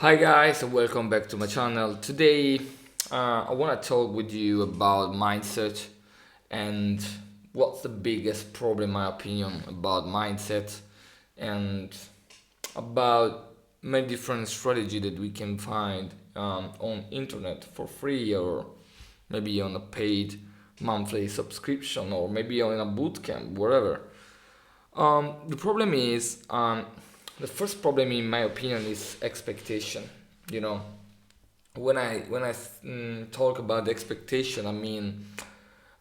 Hi guys, and welcome back to my channel. Today, I want to talk with you about mindset and what's the biggest problem, in my opinion, about mindset and about many different strategy that we can find on internet for free or maybe on a paid monthly subscription or maybe on a bootcamp, whatever. The problem is, the first problem in my opinion is expectation. You know, when I talk about the expectation, I mean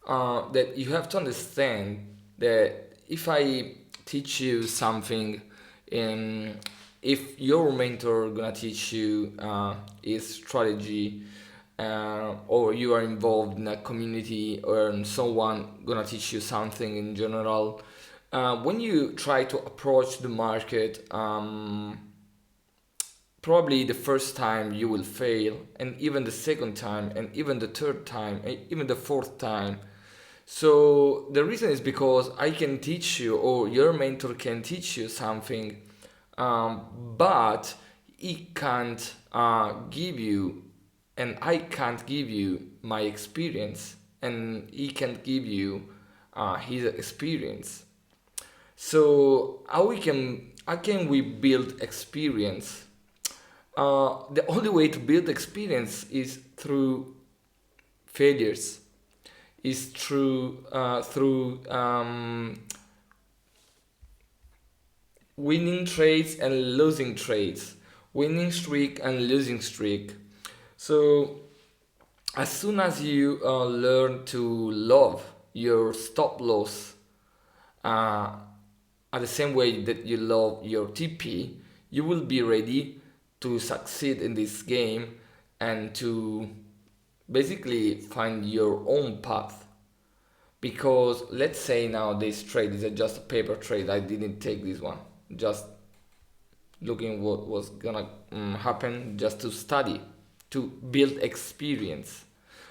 that you have to understand that if I teach you something, and if your mentor gonna teach you is strategy, or you are involved in a community or someone gonna teach you something in general, when you try to approach the market, probably the first time you will fail, and even the second time, and even the third time, and even the fourth time. So the reason is because I can teach you, or your mentor can teach you something, but he can't give you, and I can't give you my experience, and he can't give you his experience. So how can we build experience? The only way to build experience is through failures, is through winning trades and losing trades, winning streak and losing streak. So as soon as you learn to love your stop loss, uh, at the same way that you love your TP, you will be ready to succeed in this game and to basically find your own path. Because let's say now this trade is just a paper trade, I didn't take this one, just looking what was gonna happen, just to study, to build experience.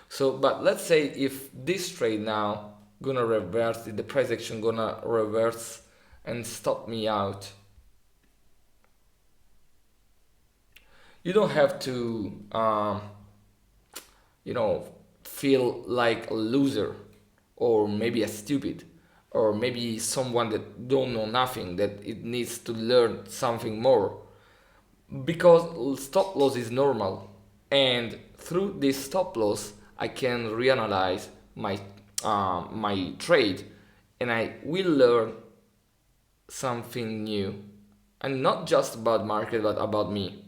So but let's say if this trade now gonna reverse, the price action gonna reverse and stop me out, you don't have to you know feel like a loser, or maybe a stupid, or maybe someone that don't know nothing, that it needs to learn something more, because stop loss is normal, and through this stop loss I can reanalyze my trade, and I will learn something new, and not just about market but about me,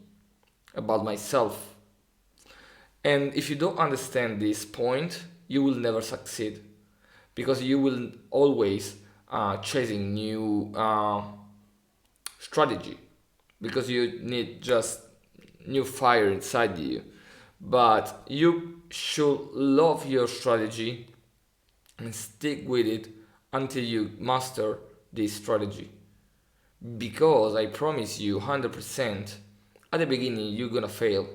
about myself. And if you don't understand this point, you will never succeed, because you will always chasing new strategy, because you need just new fire inside you. But you should love your strategy and stick with it until you master this strategy. Because I promise you 100%, at the beginning you're gonna fail.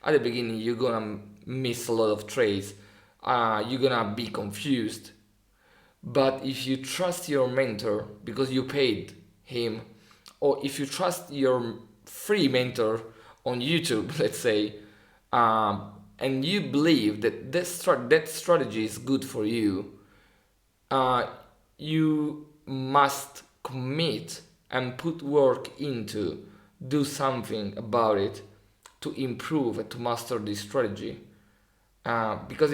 At the beginning you're gonna miss a lot of trades. You're gonna be confused. But if you trust your mentor because you paid him, or if you trust your free mentor on YouTube, let's say, and you believe that that strategy is good for you, uh, you must commit and put work into do something about it to improve and to master this strategy, because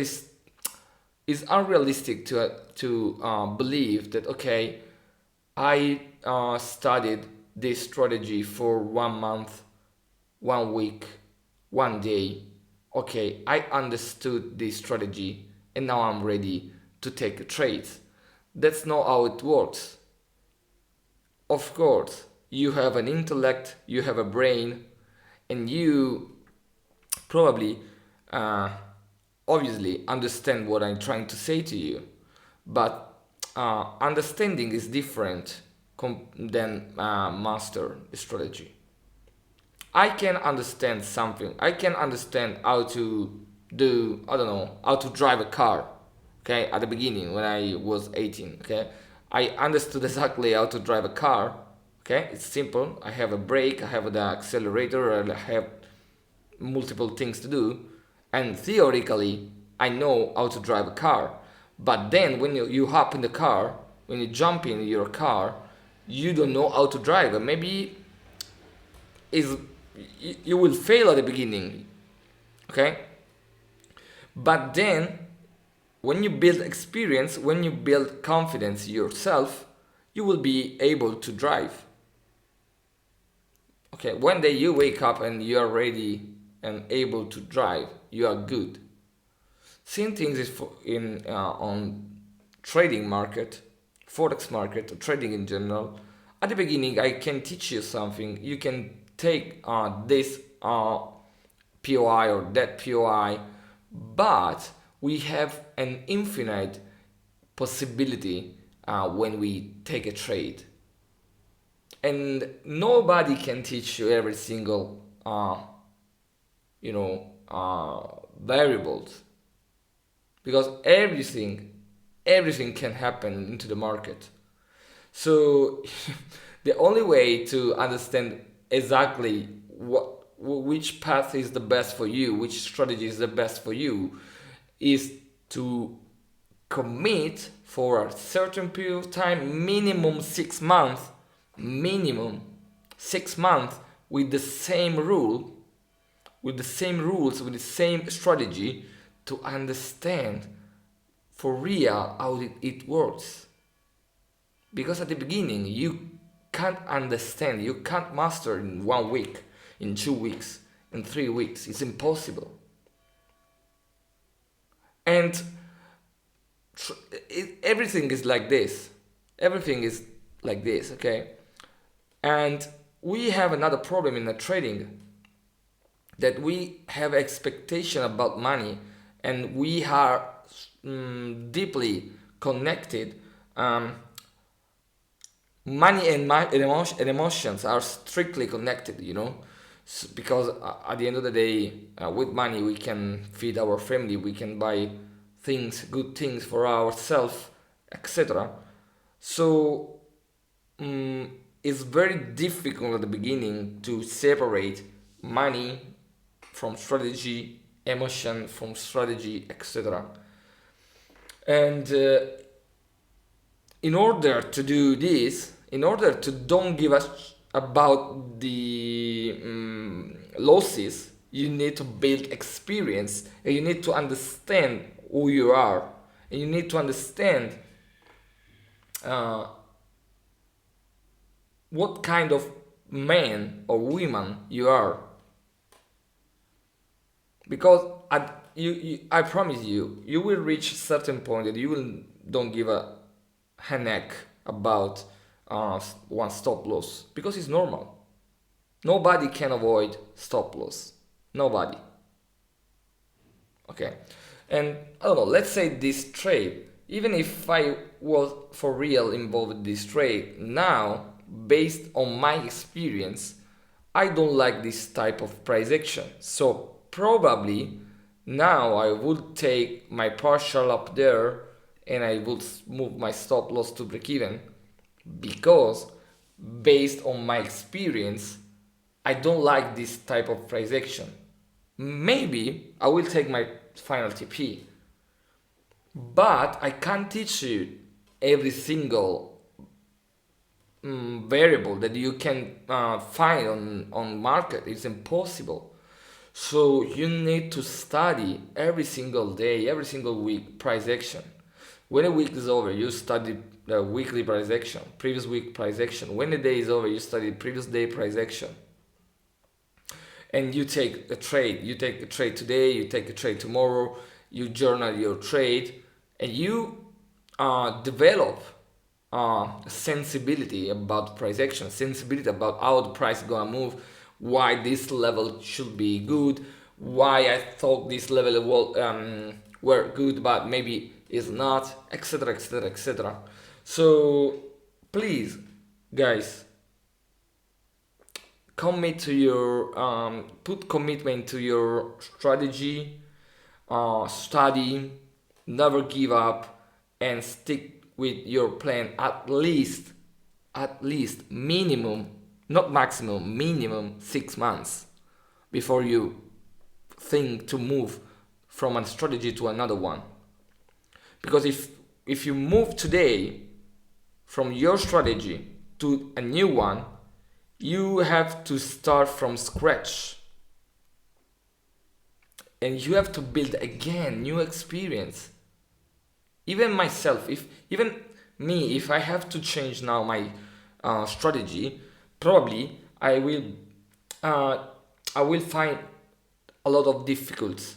it's unrealistic to believe that okay, I studied this strategy for 1 month, 1 week, 1 day. Okay, I understood this strategy and now I'm ready to take a trade. That's not how it works. Of course, you have an intellect, you have a brain, and you probably, uh, obviously, understand what I'm trying to say to you. But understanding is different than master strategy. I can understand something. I can understand how to do, I don't know, how to drive a car. Okay, at the beginning when I was 18. Okay, I understood exactly how to drive a car. Okay, it's simple. I have a brake, I have the accelerator, I have multiple things to do, and theoretically I know how to drive a car. But then when you hop in the car, when you jump in your car, you don't know how to drive. And maybe is you will fail at the beginning, okay? But then when you build experience, when you build confidence yourself, you will be able to drive. Okay, one day you wake up and you are ready and able to drive, you are good. Same things is in on trading market, forex market, or trading in general. At the beginning, I can teach you something. You can take this POI or that POI, but we have an infinite possibility when we take a trade, and nobody can teach you every single variables, because everything can happen into the market. So the only way to understand exactly which path is the best for you, which strategy is the best for you, is to commit for a certain period of time, minimum 6 months, minimum 6 months, with the same rule, with the same rules, with the same strategy, to understand for real how it works. Because at the beginning you can't understand, you can't master in 1 week, in 2 weeks, in 3 weeks. It's impossible. And everything is like this. Everything is like this, okay? And we have another problem in the trading, that we have expectation about money, and we are deeply connected. Money and emotions are strictly connected, because at the end of the day, with money we can feed our family, we can buy things, good things for ourselves, etc. So it's very difficult at the beginning to separate money from strategy, emotion from strategy, etc. And in order to do this, in order to don't give us about the losses, you need to build experience, and you need to understand who you are, and you need to understand what kind of man or woman you are. Because I promise you, you will reach a certain point that you will don't give a heck about one stop loss, because it's normal. Nobody can avoid stop loss. Nobody. Okay. And I don't know, let's say this trade, even if I was for real involved in this trade, now, based on my experience, I don't like this type of price action. So probably now I would take my partial up there, and I would move my stop loss to break even, because based on my experience, I don't like this type of price action. Maybe I will take my final TP, but I can't teach you every single variable that you can find on market. It's impossible. So you need to study every single day, every single week price action. When a week is over, you study the weekly price action, previous week price action. When the day is over, you study previous day price action. And you take a trade. You take a trade today, you take a trade tomorrow, you journal your trade, and you develop sensibility about price action, sensibility about how the price is gonna move, why this level should be good, why I thought this level were good but maybe is not, etc, etc, etc. So please, guys, commit to your put commitment to your strategy, study, never give up, and stick with your plan at least minimum, not maximum, minimum 6 months before you thing to move from one strategy to another one. Because if you move today from your strategy to a new one, you have to start from scratch. And you have to build again new experience. Even myself, if I have to change now my strategy, probably I will find a lot of difficulties,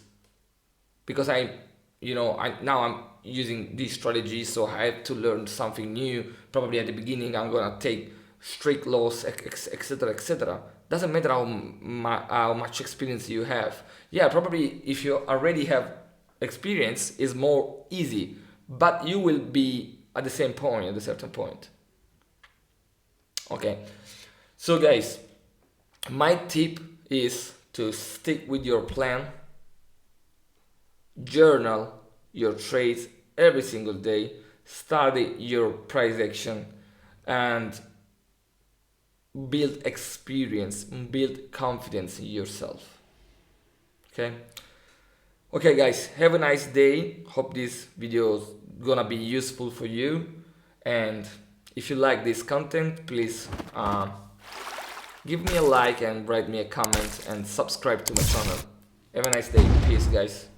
because now I'm using this strategy, so I have to learn something new. Probably at the beginning I'm gonna take strict laws, etc., etc. Doesn't matter how much experience you have. Yeah, probably if you already have experience, is more easy, but you will be at the same point, at a certain point. Okay, so guys, my tip is to stick with your plan, journal your trades every single day, study your price action, and build experience, build confidence in yourself. Okay guys, have a nice day. Hope this video is gonna be useful for you, and if you like this content, please give me a like and write me a comment and subscribe to my channel. Have a nice day. Peace guys.